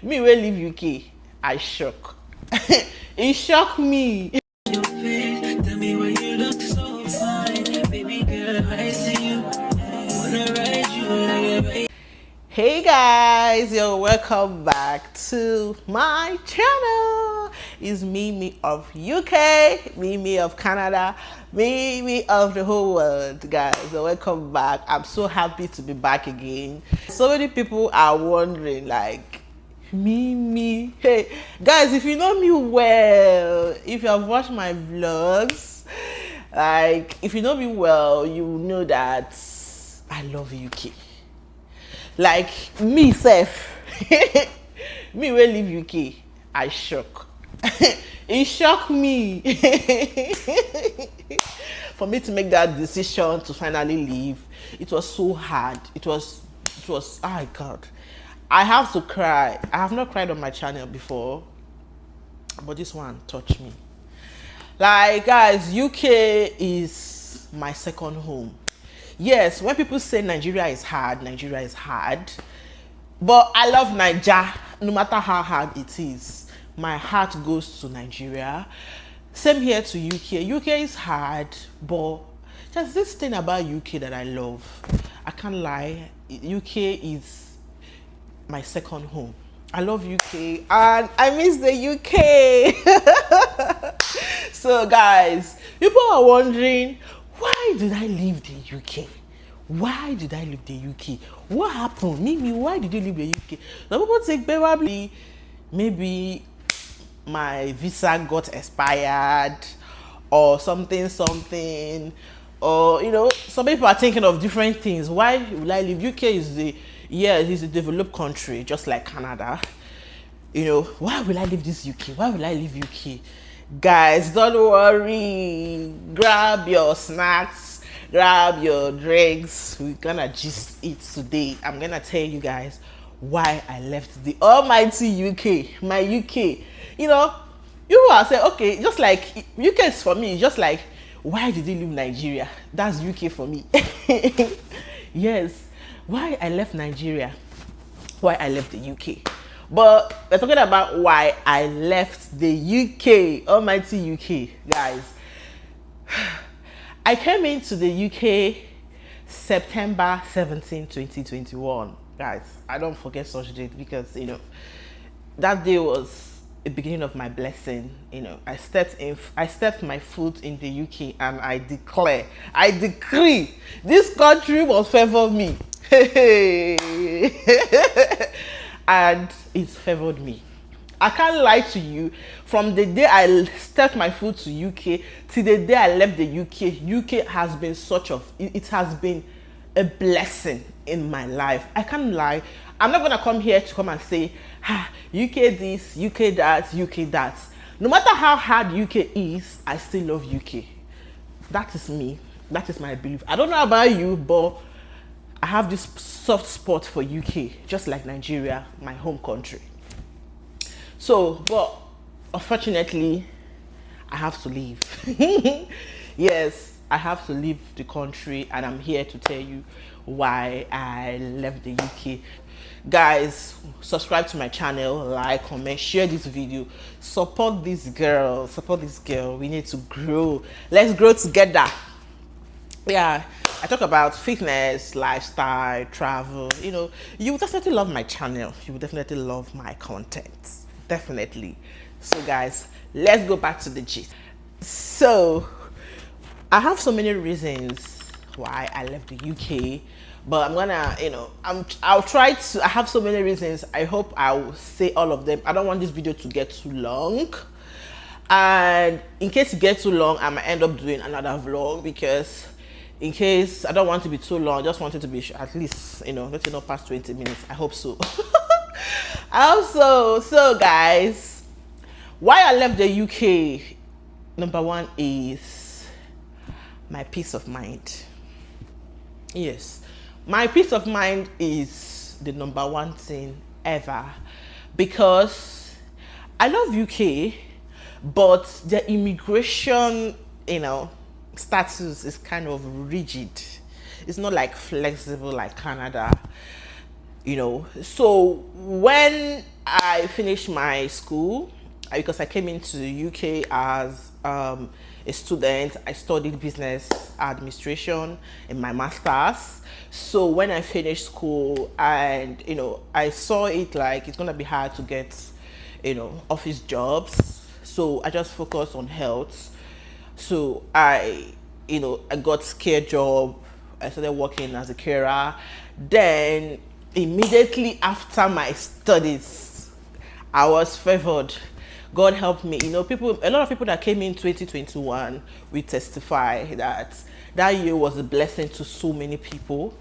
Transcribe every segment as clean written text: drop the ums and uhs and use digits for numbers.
Me will leave UK. I shock. It shocked me. Your face, tell me why you look so fine, baby girl. I see you, wanna ride you like a baby. Hey guys, you're welcome back to my channel. It's me of UK, me of Canada, me of the whole world. Guys, so welcome back. I'm so happy to be back again. So many people are wondering, like, me. Hey guys, if you know me well, if you have watched my vlogs, like, if you know me well, you know that I love UK. Like me self, me will leave UK. I shock. It shocked me for me to make that decision to finally leave. It was so hard. It was. Oh my God. I have to cry. I have not cried on my channel before, but this one touched me. Like, guys, UK is my second home. Yes, when people say Nigeria is hard, Nigeria is hard. But I love Nigeria, no matter how hard it is. My heart goes to Nigeria. Same here to UK. UK is hard, but there's this thing about UK that I love. I can't lie. UK is my second home. I love UK and I miss the UK. So guys, people are wondering, why did I leave the UK? Why did I leave the UK? What happened? Mimi, why did you leave the UK? Some people think probably maybe my visa got expired or something, or you know, some people are thinking of different things. Why will I leave? UK is it's a developed country, just like Canada. You know, why will I leave this UK? Why will I leave UK? Guys, don't worry. Grab your snacks, grab your drinks. We're gonna just eat today. I'm gonna tell you guys why I left the almighty UK, my UK. You know, you are saying, okay, just like UK is for me, just like, why did you leave Nigeria? That's UK for me. Yes, why I left Nigeria, why I left the UK. But we're talking about why I left the UK, almighty UK, guys. I came into the UK September 17, 2021. Guys, I don't forget such date because, you know, that day was the beginning of my blessing. You know, I stepped my foot in the UK and I decree, this country will favor me. And it favored me. I can't lie to you. From the day I stepped my foot to UK till the day I left the UK has been it has been a blessing in my life. I can't lie. I'm not gonna come here to come and say, UK this, UK that, UK that. No matter how hard UK is, I still love UK. That is me. That is my belief. I don't know about you, but I have this soft spot for UK, just like Nigeria, my home country. So, but unfortunately, I have to leave. Yes, I have to leave the country, and I'm here to tell you why I left the UK. Guys, subscribe to my channel, like, comment, share this video, support this girl. We need to grow. Let's grow together. Yeah, I talk about fitness, lifestyle, travel. You know, you will definitely love my channel. You will definitely love my content. Definitely. So guys, let's go back to the gist. So I have so many reasons why I left the UK, but I'm gonna, you know, I'll try to. I have so many reasons. I hope I'll say all of them. I don't want this video to get too long, and in case it gets too long, I might end up doing another vlog, because in case I don't want to be too long, I just want it to be at least, you know, let it not past 20 minutes. I hope so. So guys, why I left the UK, number one is my peace of mind. Yes, my peace of mind is the number one thing ever, because I love UK, but the immigration, you know, status is kind of rigid. It's not like flexible like Canada. So when I finished my school, because I came into the UK as a student, I studied business administration in my master's. So when I finished school, and I saw it like it's gonna be hard to get office jobs, so I just focused on health. So I got care job. I started working as a carer. Then immediately after my studies, I was favored. God helped me. A lot of people that came in 2021 will testify that that year was a blessing to so many people.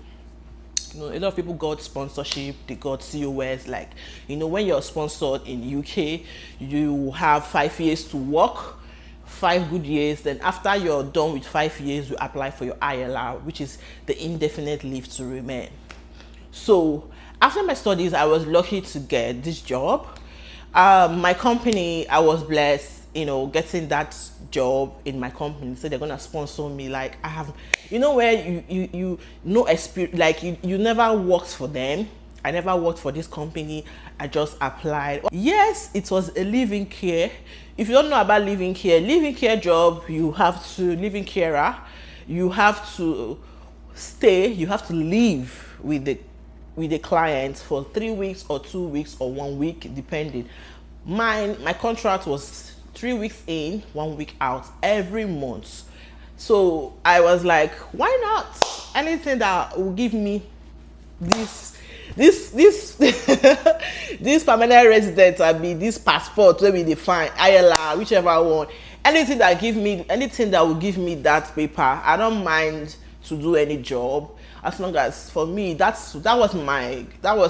A lot of people got sponsorship, they got COS. Like, when you're sponsored in UK, you have 5 years to work, 5 good years. Then after you're done with 5 years, you apply for your ILR, which is the indefinite leave to remain. So after my studies, I was lucky to get this job. My company, I was blessed, getting that job in my company. So they're gonna sponsor me. Like, I have, where you no experience, like you never worked for them. I never worked for this company. I just applied. Yes, it was a living care. If you don't know about living care job, you have to living carer. You have to stay. You have to live with the client for 3 weeks or 2 weeks or 1 week, depending. My contract was 3 weeks in, 1 week out every month. So I was like, why not? Anything that will give me this this permanent resident, I mean, this passport where we define ILR, whichever one. Anything that will give me that paper, I don't mind to do any job, as long as, for me, that was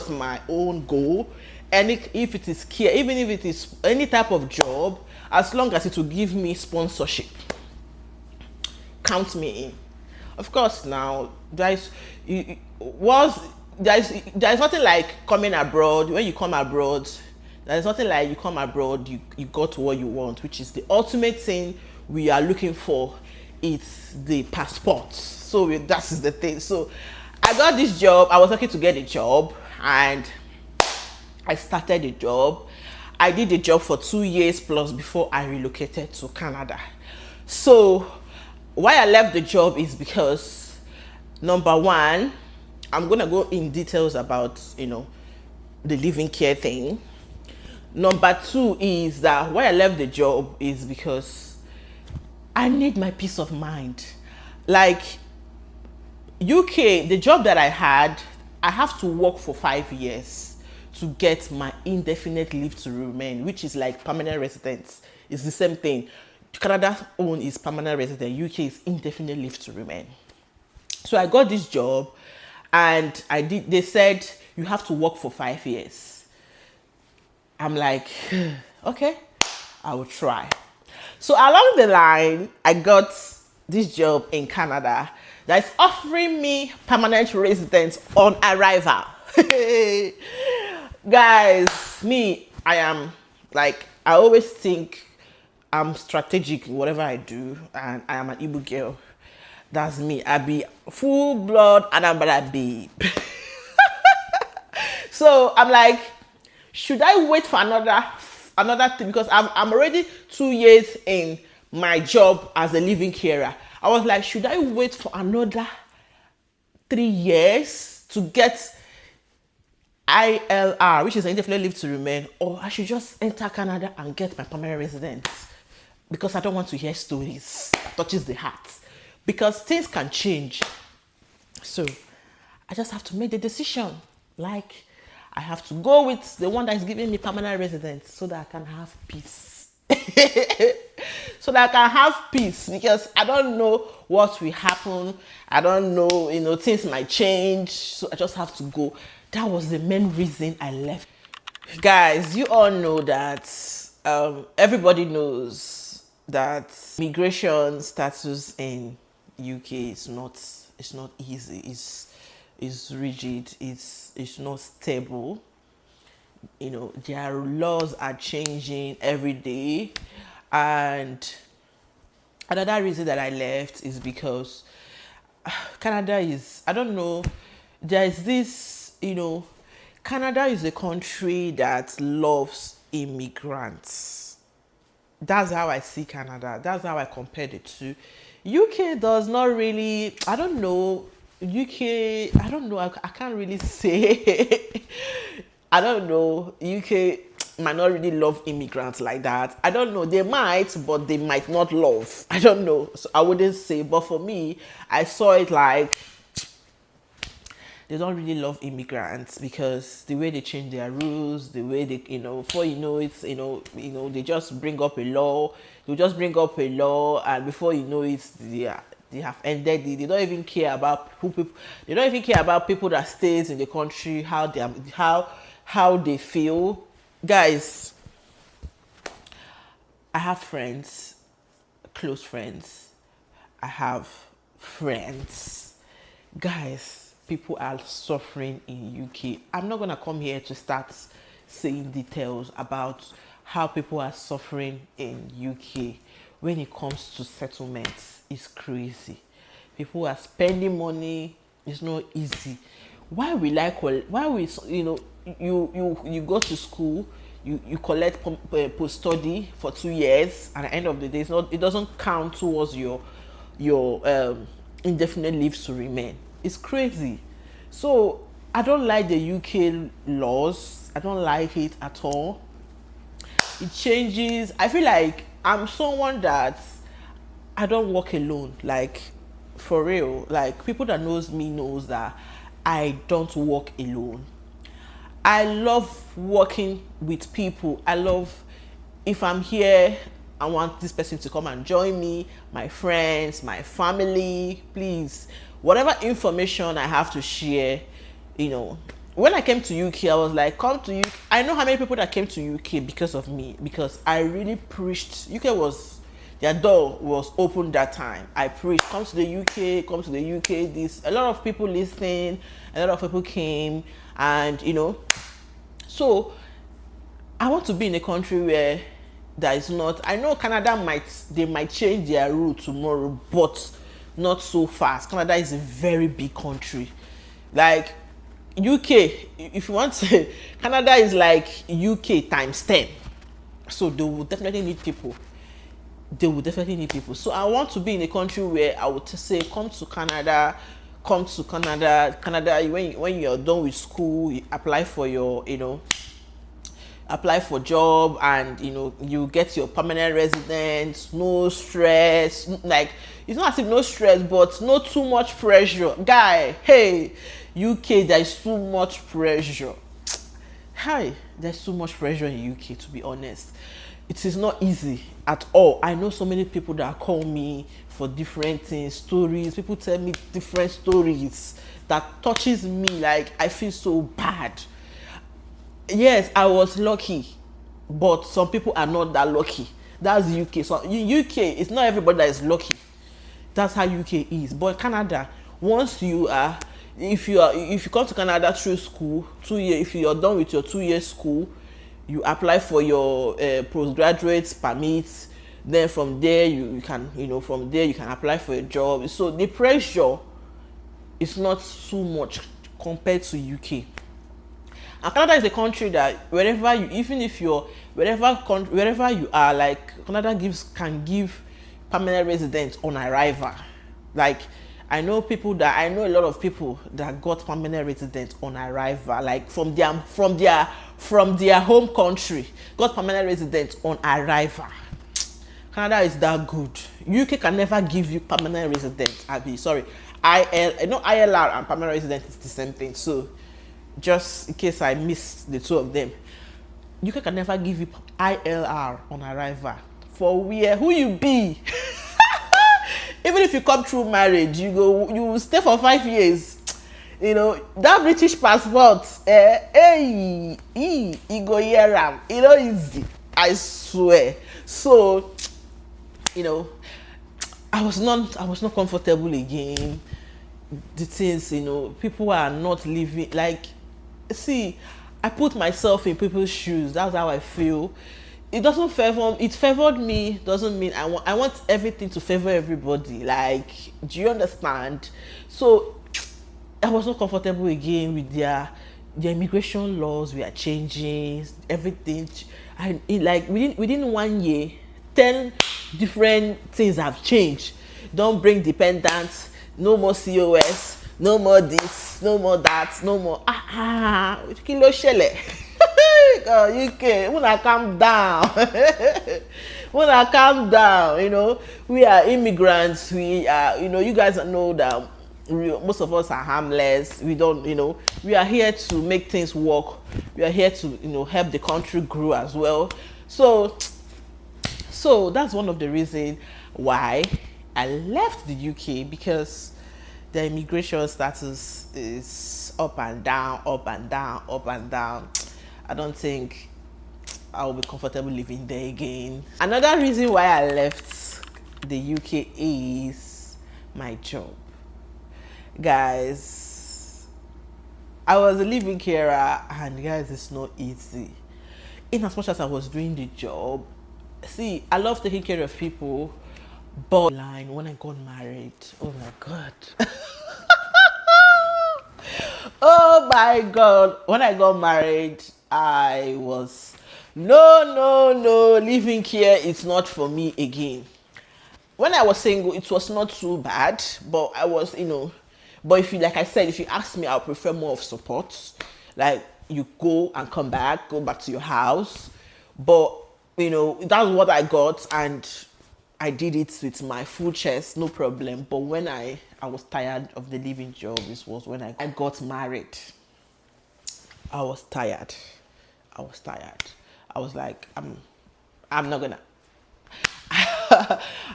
my own goal. And if it is care, even if it is any type of job, as long as it will give me sponsorship, count me in. Of course, now there's nothing like coming abroad. When you come abroad, there's nothing like you come abroad, you got what you want, which is the ultimate thing we are looking for. It's the passport. So that is the thing. So I got this job. I was lucky to get a job, and I started the job. I did the job for 2 years plus before I relocated to Canada. So why I left the job is because, number one, I'm gonna go in details about the living care thing. Number two is that why I left the job is because I need my peace of mind. Like, UK, the job that I had, I have to work for 5 years to get my indefinite leave to remain, which is like permanent residence. It's the same thing. Canada's own is permanent resident, UK is indefinite leave to remain. So I got this job, and they said you have to work for 5 years. I'm like, okay, I will try. So along the line, I got this job in Canada that is offering me permanent residence on arrival. Guys, me, I always think I'm strategic in whatever I do, and I am an Igbo girl. That's me. I be full blood Anambra babe. So I'm like, should I wait for another thing? Because I'm already 2 years in my job as a living carer. I was like, should I wait for another 3 years to get ILR, which is indefinite leave to remain, or I should just enter Canada and get my permanent residence? Because I don't want to hear stories that touches the heart. Because things can change. So I just have to make the decision. Like, I have to go with the one that is giving me permanent residence so that I can have peace. So that I can have peace, because I don't know what will happen. I don't know, things might change. So I just have to go. That was the main reason I left. Guys, you all know that everybody knows that migration status in UK is not easy. It's rigid. It's not stable. Their laws are changing every day. And another reason that I left is because Canada is, I don't know, there's this, Canada is a country that loves immigrants. That's how I see Canada. That's how I compared it to. UK does not really, I don't know. UK, I don't know. I can't really say. I don't know. UK might not really love immigrants like that. I don't know. They might, but they might not love. I don't know. So I wouldn't say. But for me, I saw it like they don't really love immigrants because the way they change their rules, the way they, before you know it, they just bring up a law. They just bring up a law, and before you know it, they have ended it. They don't even care about who people. They don't even care about people that stays in the country, how they feel. Guys, I have friends, close friends. I have friends. Guys, people are suffering in UK. I'm not gonna come here to start saying details about how people are suffering in UK. When it comes to settlements, it's crazy. People are spending money. It's not easy. Why we like, why we, you go to school, you collect post study for 2 years, and at the end of the day, it doesn't count towards your indefinite leave to remain. It's crazy. So I don't like the UK laws. I don't like it at all. It changes. I feel like I'm someone that I don't walk alone. Like, for real. Like, people that knows me knows that I don't walk alone. I love working with people. I love, if I'm here, I want this person to come and join me, my friends, my family, please. Whatever information I have to share, When I came to UK, I was like, come to UK. I know how many people that came to UK because of me, because I really preached. Their door was open that time. I preached, come to the UK, come to the UK. A lot of people listening, a lot of people came, and so I want to be in a country where that is not. I know Canada might change their rule tomorrow, but not so fast. Canada is a very big country. Like UK, if you want to, Canada is like UK times 10. So they will definitely need people. So I want to be in a country where I would say, come to Canada. Canada, when you're done with school, you apply for job, and you get your permanent residence. No stress. Like, it's not as if no stress, but not too much pressure. Guy, hey, UK, there is too much pressure. Hi, there's too much pressure in UK, to be honest. It is not easy at all. I know so many people that call me for different things, stories. People tell me different stories that touches me. Like, I feel so bad. Yes, I was lucky, but some people are not that lucky. That's UK. So UK, it's not everybody that is lucky. That's how UK is. But Canada, once if you come to Canada through school, 2 years, if you're done with your 2 year school, you apply for your postgraduate permit. Then from there you can apply for a job. So the pressure is not so much compared to UK. And Canada is a country that wherever you are, like, Canada can give permanent residence on arrival. Like, I know a lot of people that got permanent residence on arrival, like from their home country, got permanent residence on arrival. Canada is that good. UK can never give you permanent residence. ILR and permanent residence is the same thing. So, just in case I missed the two of them, UK can never give you ILR on arrival. For who you be? Even if you come through marriage, you will stay for 5 years. That British passport, you go here am. Easy. I swear. So, I was not comfortable again. The things, people are not living like. See, I put myself in people's shoes. That's how I feel. It favored me. Doesn't mean I want everything to favor everybody. Like, do you understand? So I was not comfortable again with the immigration laws we are changing, everything, and like within 1 year, 10 different things have changed. Don't bring dependents, no more COS, no more this, no more that, no more kí ló ṣẹlẹ̀? God, UK, wanna calm down. Wanna calm down. We are immigrants. We are, you guys know that most of us are harmless. We don't, we are here to make things work. We are here to, help the country grow as well. So that's one of the reasons why I left the UK, because the immigration status is up and down, up and down, up and down. I don't think I will be comfortable living there again. Another reason why I left the UK is my job. Guys, I was a living carer, and guys, it's not easy. In as much as I was doing the job, see, I love taking care of people, but when I got married, oh my God. Oh my God, when I got married, I was, no, living here is not for me again. When I was single, it was not too bad, but I was, but if you, like I said, if you ask me, I'll prefer more of support. Like, you go and go back to your house. But, that's what I got, and I did it with my full chest, no problem. But when I was tired of the living job, this was when I got married. I was tired. I was like, I'm not gonna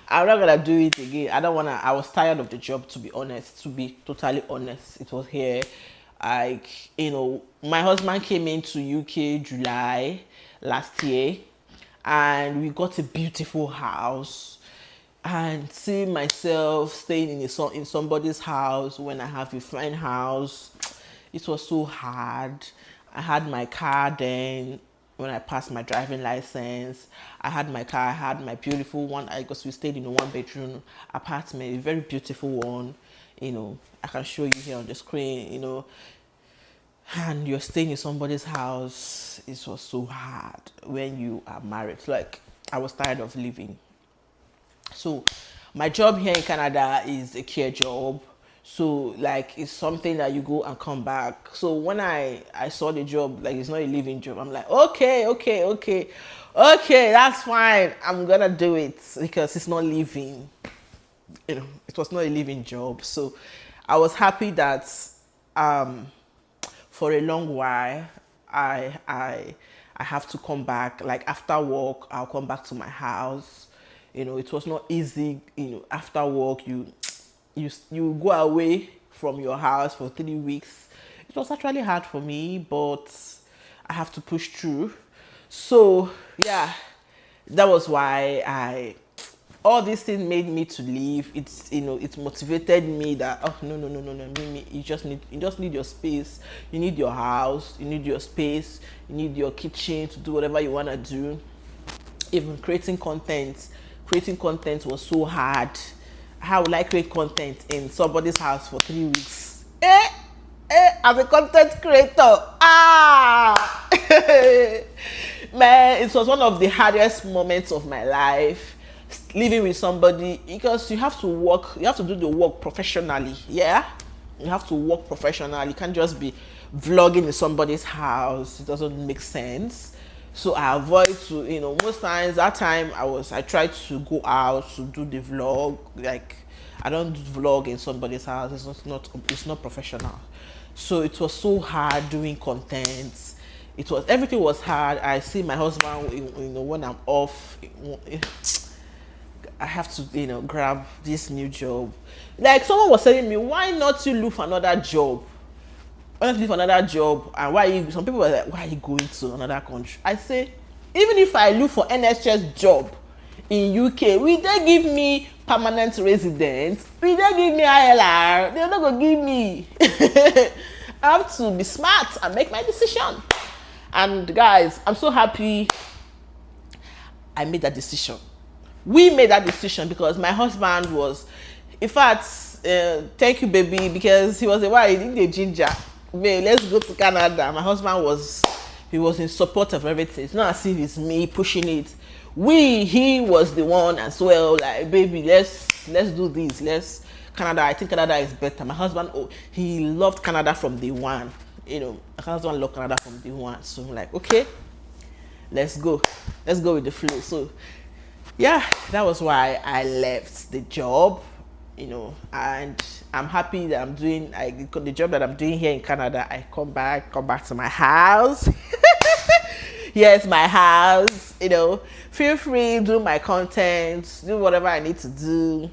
I'm not gonna do it again. I was tired of the job, to be honest, to be totally honest. It was here. Like, my husband came into UK July last year, and we got a beautiful house. And seeing myself staying in somebody's house when I have a fine house, it was so hard. I had my car then. When I passed my driving license, I had my car, I had my beautiful one, because we stayed in a 1-bedroom apartment, a very beautiful one. I can show you here on the screen, and you're staying in somebody's house. It was so hard when you are married. Like, I was tired of living. So my job here in Canada is a care job. So, like, it's something that you go and come back. So when I saw the job, like, it's not a living job, I'm like, okay, that's fine. I'm gonna do it, because it's not living. It was not a living job. So I was happy that for a long while I have to come back. Like, after work, I'll come back to my house. It was not easy. After work, you go away from your house for 3 weeks. It was actually hard for me, but I have to push through. So yeah, that was why all these things made me to leave. It motivated me that, oh, no, Mimi, you just need your space. You need your house, you need your space, you need your kitchen to do whatever you want to do. Even creating content was so hard. How would I create content in somebody's house for 3 weeks? As a content creator, man, it was one of the hardest moments of my life, living with somebody, because you have to do the work professionally. Yeah, you have to work professionally. You can't just be vlogging in somebody's house. It doesn't make sense. So I avoid to, most times, that time I tried to go out to do the vlog. Like, I don't vlog in somebody's house. It's not professional. So it was so hard doing content. Everything was hard. I see my husband, when I'm off, I have to, grab this new job. Like, someone was telling me, why not you look for another job? Why not leave another job? And some people were like, why are you going to another country? I say, even if I look for NHS job in UK, will they give me permanent residence? Will they give me ILR? They're not gonna give me. I have to be smart and make my decision. And guys, I'm so happy I made that decision. We made that decision, because my husband was, in fact, thank you, baby, because he was a while, he did the ginger. babe, let's go to Canada. My husband he was in support of everything. It's not as if it's me pushing it. He was the one as well, like, baby, let's do this. Let's Canada. I think Canada is better. My husband, oh, he loved Canada from day one. My husband loved Canada from day one. So I'm like, okay, let's go with the flow. So yeah, that was why I left the job, and I'm happy that I'm doing the job that I'm doing here in Canada. I come back to my house. Yes, my house. Feel free, do my content, do whatever I need to do.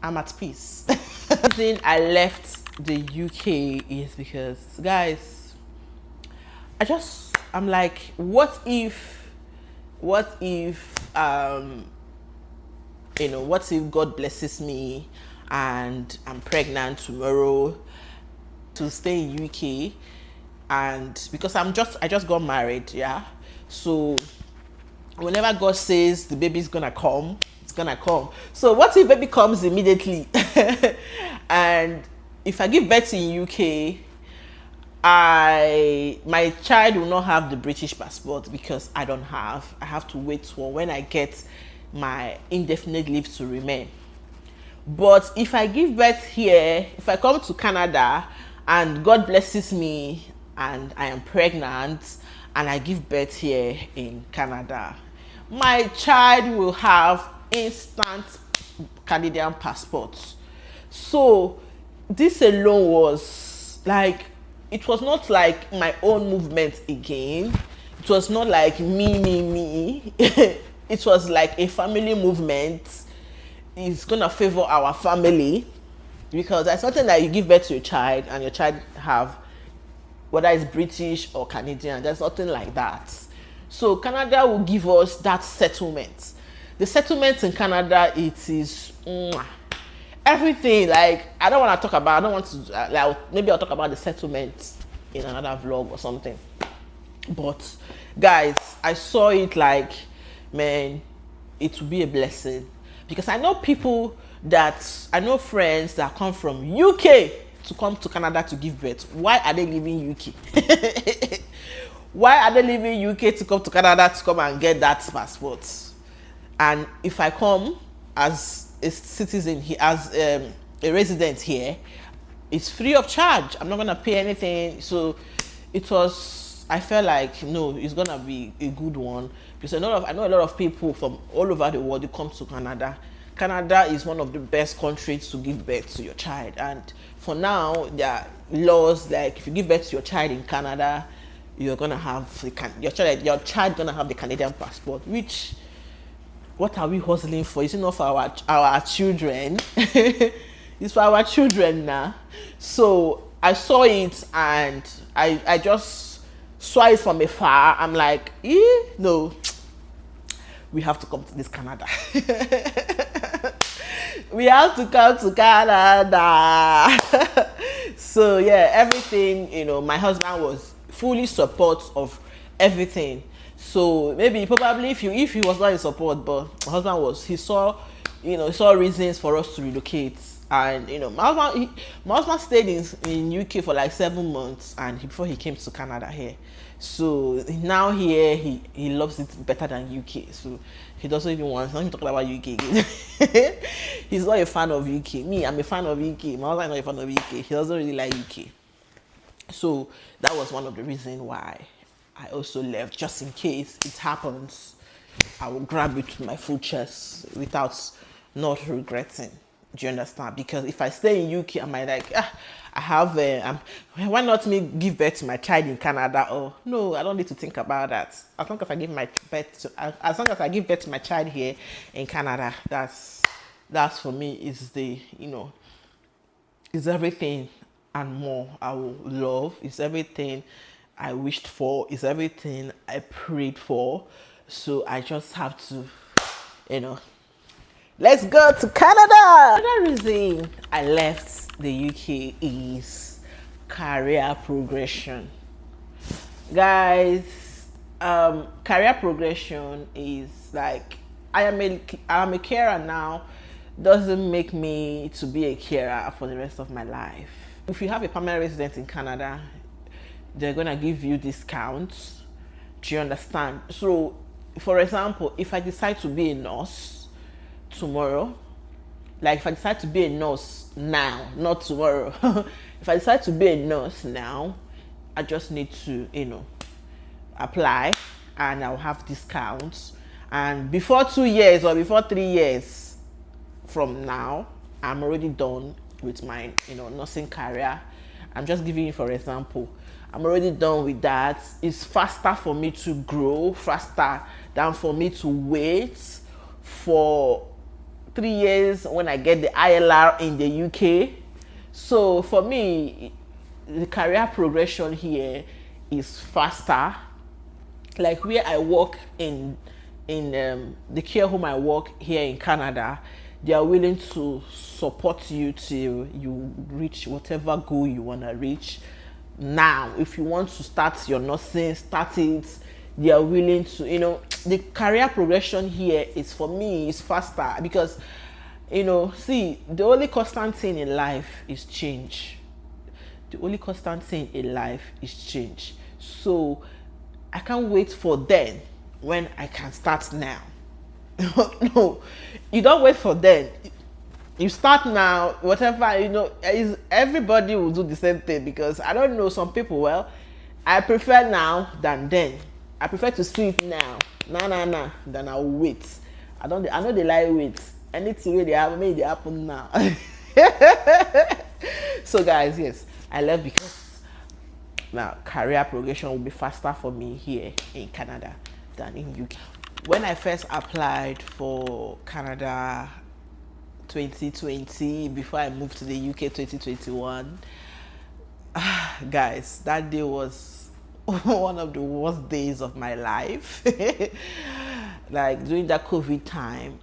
I'm at peace. The reason I left the UK is because, guys, I'm like, what if what if God blesses me and I'm pregnant tomorrow to stay in UK, and because I just got married, yeah. So whenever God says the baby's gonna come, it's gonna come. So what if baby comes immediately? And if I give birth in UK, my child will not have the British passport because I have to wait for when I get my indefinite leave to remain. But if I give birth here, if I come to Canada and God blesses me and I am pregnant and I give birth here in Canada, my child will have instant Canadian passports. So this alone was like, it was not like my own movement again. It was not like me. It was like a family movement. It's gonna favor our family, because there's something that you give birth to your child and your child have, whether it's British or Canadian, there's nothing like that. So Canada will give us that settlement. The settlement in Canada, it is everything. Like, I don't want to maybe I'll talk about the settlement in another vlog or something. But guys, I saw it like, man, it will be a blessing, because I know friends that come from UK to come to Canada to give birth. Why are they leaving UK? Why are they leaving UK to come to Canada to come and get that passport? And if I come as a citizen here, as a resident here, it's free of charge. I'm not gonna pay anything. So I felt like, no, it's gonna be a good one, because I know a lot of people from all over the world who come to Canada. Canada is one of the best countries to give birth to your child, and for now there are laws like, if you give birth to your child in Canada, you're gonna have your child gonna have the Canadian passport. Which, what are we hustling for? Is it not for our children? It's for our children now. So I saw it and I just saw it from afar. I'm like, no, we have to come to this Canada. We have to come to Canada. So yeah, everything, my husband was fully support of everything. So maybe probably if he was not in support, but my husband he saw reasons for us to relocate. And my husband stayed in UK for like 7 months, and before he came to Canada here. So now here he loves it better than UK. So he doesn't even want to talk about UK again. He's not a fan of UK. Me, I'm a fan of UK. My husband is not a fan of UK. He doesn't really like UK. So that was one of the reasons why I also left, just in case it happens. I will grab it with my full chest without not regretting. Do you understand? Because if I stay in UK, I might like, I have, why not me give birth to my child in Canada? Oh no, I don't need to think about that. As long as I give birth to my child here in Canada, that's for me is is everything and more I will love. It's everything I wished for. It's everything I prayed for. So I just have to, let's go to Canada. Another reason I left the UK is career progression. Guys, career progression is like, I am a carer now, doesn't make me to be a carer for the rest of my life. if you have a permanent resident in Canada, they're gonna give you discounts. Do you understand? So, for example, if I decide to be a nurse tomorrow, like if I decide to be a nurse now, not tomorrow, if I decide to be a nurse now, I just need to, apply, and I'll have discounts. And before 2 years or before 3 years from now, I'm already done with my, nursing career. I'm just giving you for example. I'm already done with that. It's faster for me to grow, faster than for me to wait for 3 years when I get the ILR in the UK. So for me, the career progression here is faster. Like where I work in the care home I work here in Canada, they are willing to support you till you reach whatever goal you want to reach. Now, if you want to start your nursing, start it. They are willing to, the career progression here is, for me, is faster because, see, the only constant thing in life is change. The only constant thing in life is change. So I can't wait for then when I can start now. No, you don't wait for then. You start now. Whatever, everybody will do the same thing, because I don't know, some people, well, I prefer now than then. I prefer to see it now, than I'll wait. I know they like wait. Anything where they have made it happen now. So guys, yes, I love, because now career progression will be faster for me here in Canada than in UK. When I first applied for Canada 2020, before I moved to the UK 2021, guys, that day was one of the worst days of my life. Like during that COVID time,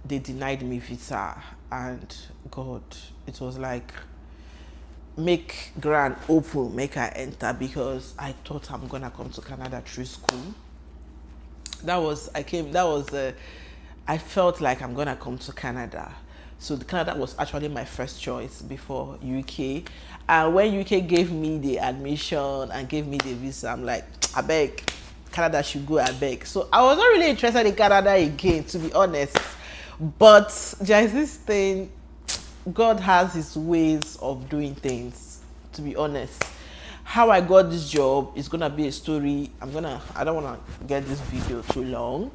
they denied me visa, and God, it was like, make grand open, make I enter, because I thought I'm gonna come to Canada through school. I felt like I'm gonna come to Canada. So Canada was actually my first choice before UK. And when UK gave me the admission and gave me the visa, I'm like, I beg, Canada should go, I beg. So I was not really interested in Canada again, to be honest. But there is this thing, God has his ways of doing things, to be honest. How I got this job is gonna be a story. I don't wanna get this video too long.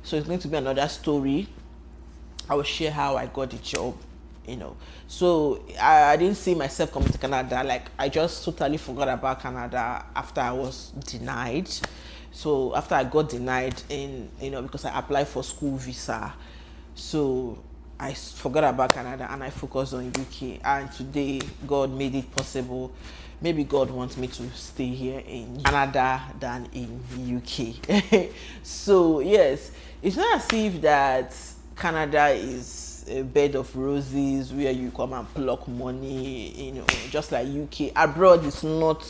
So it's going to be another story. I will share how I got the job, So I didn't see myself coming to Canada. Like, I just totally forgot about Canada after I was denied. So after I got denied because I applied for school visa. So I forgot about Canada and I focused on UK. And today, God made it possible. Maybe God wants me to stay here in Canada than in UK. So yes, it's not as if that Canada is a bed of roses where you come and pluck money, just like UK. Abroad, it's not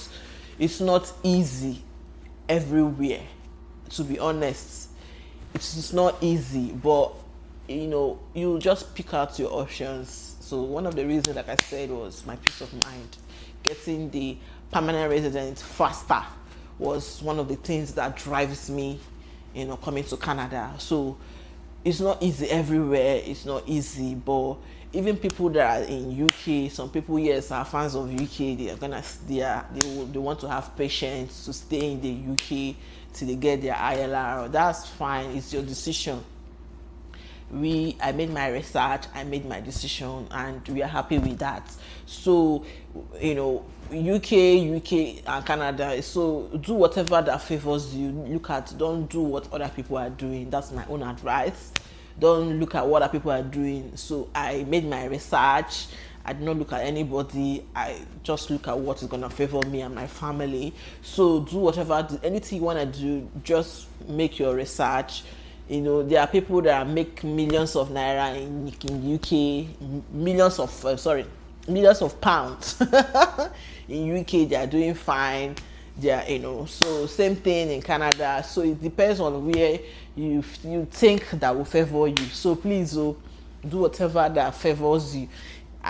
easy everywhere, to be honest. It's not easy, but you just pick out your options. So one of the reasons, like I said, was my peace of mind. Getting the permanent resident faster was one of the things that drives me, coming to Canada. So it's not easy everywhere. It's not easy, but even people that are in UK, some people, yes, are fans of UK. They want to have patience to stay in the UK till they get their ILR. That's fine. It's your decision. I made my research, I made my decision, and we are happy with that. So, UK and Canada, so do whatever that favors you. Don't do what other people are doing. That's my own advice. Don't look at what other people are doing. So I made my research. I did not look at anybody. I just look at what is going to favor me and my family. So do anything you want to do, just make your research. There are people that make millions of naira in UK, millions of pounds. In UK, they are doing fine. They are, so same thing in Canada. So it depends on where you think that will favor you. So please, do whatever that favors you.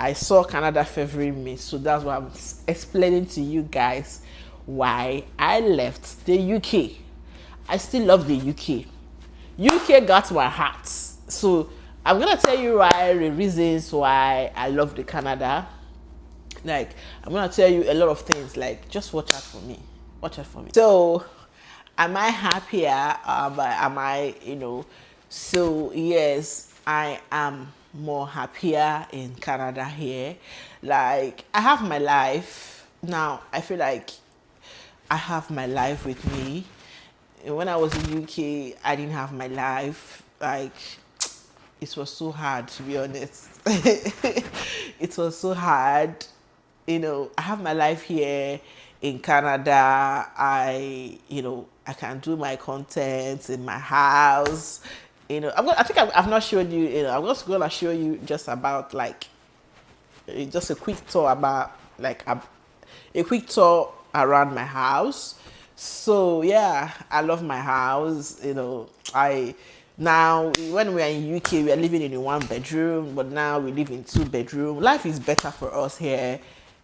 I saw Canada favoring me, so that's why I'm explaining to you guys why I left the UK. I still love the UK. UK got my heart. So I'm gonna tell you why the reasons why I love the Canada. Like, I'm gonna tell you a lot of things. Like, just watch out for me. Watch out for me. So, am I happier? Am I, So yes, I am more happier in Canada here. Like, I have my life now. I feel like I have my life with me. When I was in UK, I didn't have my life. Like, it was so hard, to be honest. It was so hard. I have my life here in Canada. I can do my content in my house. I think I've not showed you. I'm just gonna show you just about like just a quick tour about like a quick tour around my house. So yeah, I love my house. I now when we are in UK, we are living in a 1 bedroom, but now we live in 2 bedroom. Life is better for us here.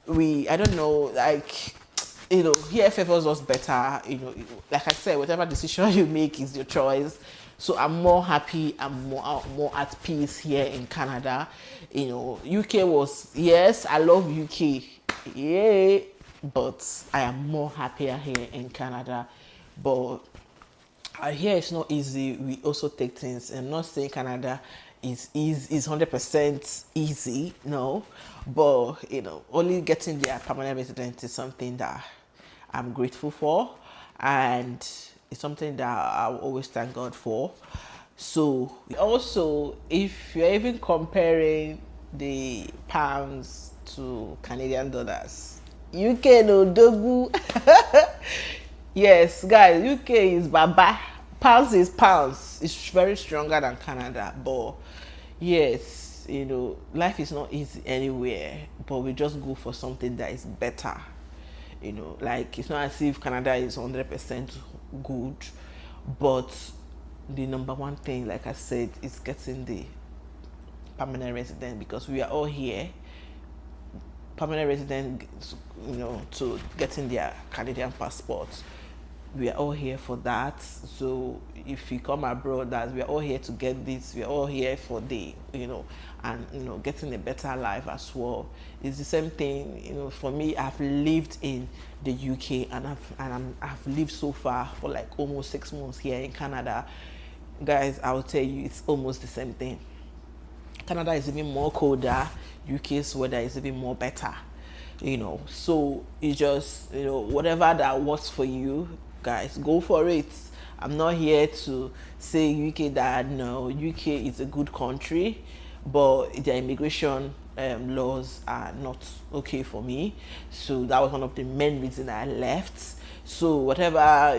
I don't know, like here favors us better. Like I said, whatever decision you make is your choice. So I'm more happy. I'm more at peace here in Canada. UK was, yes, I love UK. Yeah, but I am more happier here in Canada. But here it's not easy. We also take things. I'm not saying Canada is 100% easy, no, but only getting their permanent resident is something that I'm grateful for, and it's something that I will always thank God for. So also, if you're even comparing the pounds to Canadian dollars, UK no dogu. Yes, guys, UK is baba. Pounds is pounds. It's very stronger than Canada, but yes, life is not easy anywhere, but we just go for something that is better. Like, it's not as if Canada is 100% good, but the number one thing, like I said, is getting the permanent resident, because we are all here. Permanent resident, to getting their Canadian passports. We are all here for that. So if you come abroad, that we are all here to get this. We are all here for and getting a better life as well. It's the same thing. For me, I've lived in the UK and I've lived so far for like almost 6 months here in Canada. Guys, I will tell you, it's almost the same thing. Canada is even more colder. UK's weather is even more better. So it's just whatever that works for you, guys, go for it. I'm not here to say UK that no, UK is a good country, but their immigration laws are not okay for me. So that was one of the main reasons I left. So whatever,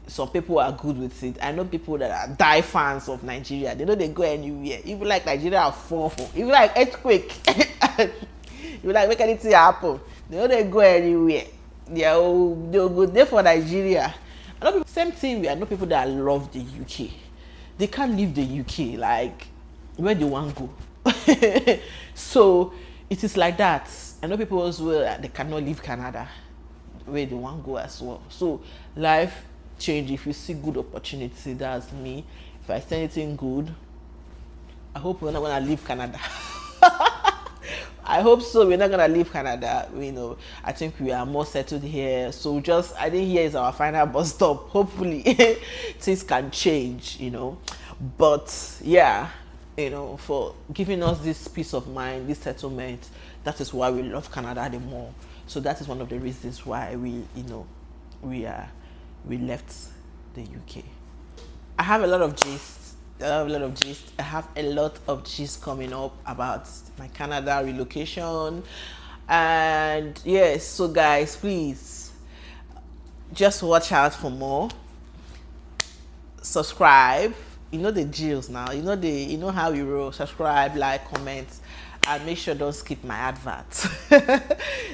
some people are good with it. I know people that are die fans of Nigeria. They don't go anywhere. Even like Nigeria are fall for. Even like earthquake. You like make anything happen. They don't go anywhere. They'll go there for Nigeria. I know people, same thing. I know people that love the UK. They can't leave the UK. Like, where they want to go. So it is like that. I know people as well, they cannot leave Canada, where they want to go as well. So life change. If you see good opportunity, that's me. If I see anything good, I hope we're not gonna leave Canada. I hope so. We're not gonna leave Canada. I think we are more settled here. So I think here is our final bus stop. Hopefully things can change, But yeah, for giving us this peace of mind, this settlement, that is why we love Canada the more. So that is one of the reasons why we left the UK. I have a lot of gist. I have a lot of gist coming up about my Canada relocation. And yes, so guys, please just watch out for more. Subscribe. The drills now. You know how we roll. Subscribe, like, comment, and make sure don't skip my adverts.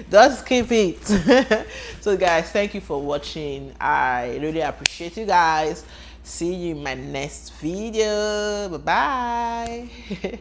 Don't skip it. So guys, thank you for watching. I really appreciate you guys. See you in my next video. Bye bye.